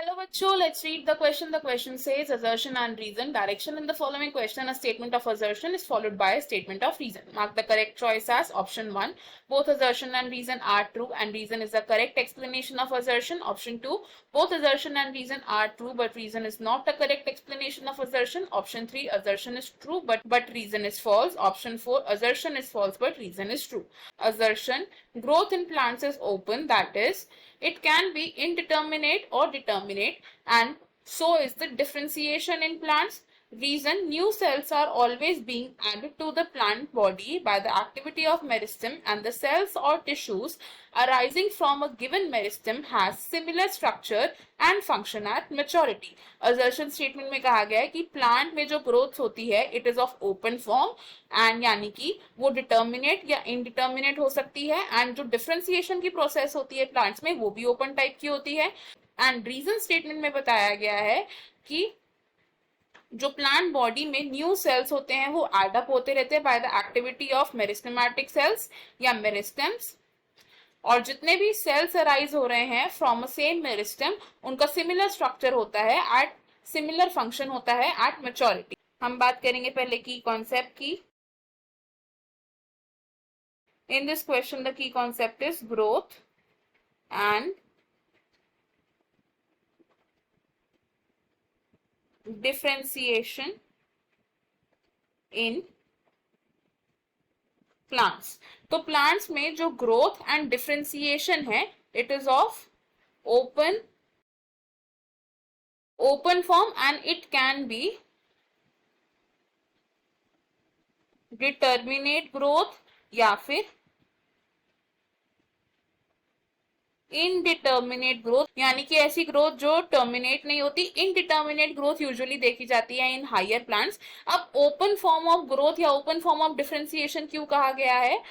Hello, bachcho. Let's read the question. The question says assertion and reason. Direction in the following question: a statement of assertion is followed by a statement of reason. Mark the correct choice as option 1. Both assertion and reason are true, and reason is the correct explanation of assertion. Option 2. Both assertion and reason are true, but reason is not the correct explanation of assertion. Option 3. Assertion is true, but reason is false. Option 4. Assertion is false, but reason is true. Assertion: growth in plants is open, that is, it can be indeterminate or determinate, and so is the differentiation in plants. Reason: new cells are always being added to the plant body by the activity of meristem, and the cells or tissues arising from a given meristem has similar structure and function at maturity. Assertion statement में कहा गया है कि plant में जो growth होती है it is of open form, and यानी कि वो डिटर्मिनेट या इनडिटर्मिनेट हो सकती है, एंड जो डिफरेंशिएशन की प्रोसेस होती है प्लांट्स में वो भी ओपन टाइप की होती है. एंड रीजन स्टेटमेंट में बताया गया है कि जो प्लांट बॉडी में न्यू सेल्स होते हैं वो एडअप होते रहते हैं by the activity of meristematic cells या मेरिस्टेम्स, और जितने भी सेल्स अराइज हो रहे हैं फ्रॉम अ सेम मेरिस्टेम उनका सिमिलर स्ट्रक्चर होता है, एट सिमिलर फंक्शन होता है एट मैच्योरिटी. हम बात करेंगे पहले की कॉन्सेप्ट की. In this question the key concept is growth and differentiation in plants. तो प्लांट्स में जो ग्रोथ एंड डिफरेंशिएशन है it is of open form and it can be determinate growth या फिर इनडिटर्मिनेट ग्रोथ, यानी कि ऐसी ग्रोथ जो टर्मिनेट नहीं होती. इनडिटर्मिनेट ग्रोथ यूजुअली देखी जाती है इन हायर प्लांट्स. अब ओपन फॉर्म ऑफ ग्रोथ या ओपन फॉर्म ऑफ डिफरेंशिएशन क्यों कहा गया है?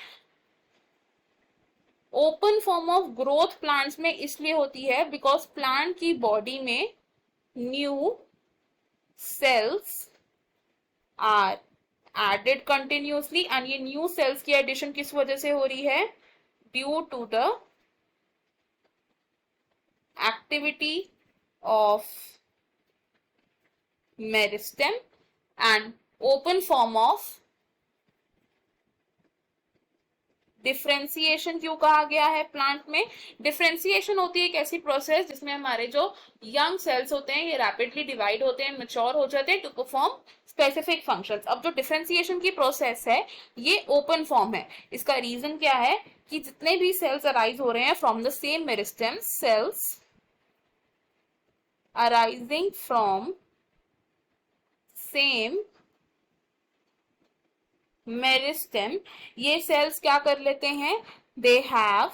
Open form of growth plants में इसलिए होती है बिकॉज प्लांट की बॉडी में new cells are added continuously, and ये न्यू सेल्स की एडिशन किस वजह से हो रही है? Due to the activity of meristem. and open form of differentiation क्यों कहा गया है प्लांट में? डिफरेंशिएशन होती है एक ऐसी प्रोसेस जिसमें हमारे जो यंग सेल्स होते हैं ये रैपिडली डिवाइड होते हैं, मैच्योर हो जाते हैं टू परफॉर्म स्पेसिफिक फंक्शंस. अब जो डिफरेंशिएशन की प्रोसेस है ये ओपन फॉर्म है. इसका रीजन क्या है कि जितने भी सेल्स अराइज हो रहे हैं from the same meristem, cells arising from same meristem, ये सेल्स क्या कर लेते हैं? They have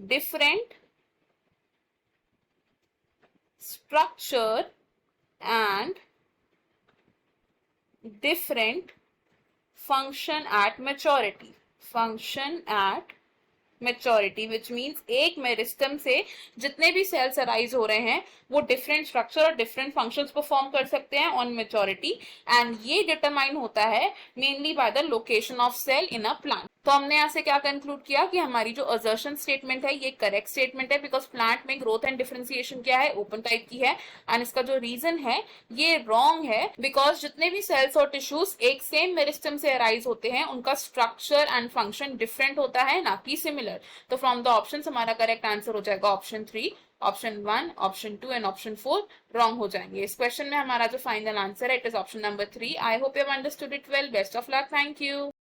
different structure and different function at maturity. Function at maturity which means एक मेरिस्टम से जितने भी सेल्स अराइज हो रहे हैं वो डिफरेंट स्ट्रक्चर और डिफरेंट फंक्शंस परफॉर्म कर सकते हैं ऑन मैच्योरिटी, एंड ये डिटरमाइन होता है mainly by the location of cell in a plant. तो हमने यहाँ से क्या कंक्लूड किया कि हमारी जो असर्शन स्टेटमेंट है ये करेक्ट स्टेटमेंट है बिकॉज प्लांट में ग्रोथ एंड डिफरेंशिएशन क्या है? ओपन टाइप की है. एंड इसका जो रीजन है ये रॉन्ग है बिकॉज जितने भी सेल्स और टिश्यूज एक सेम मेरिस्टम से अराइज होते हैं उनका स्ट्रक्चर एंड फंक्शन डिफरेंट होता है, ना कि सिमिलर. तो फ्रॉम द ऑप्शन हमारा करेक्ट आंसर हो जाएगा option 3, option 1, option 2 and option 4 wrong हो जाएंगे. इस क्वेश्चन में हमारा जो फाइनल आंसर है it is option number 3. I hope you have understood it well. Best of luck. Thank you.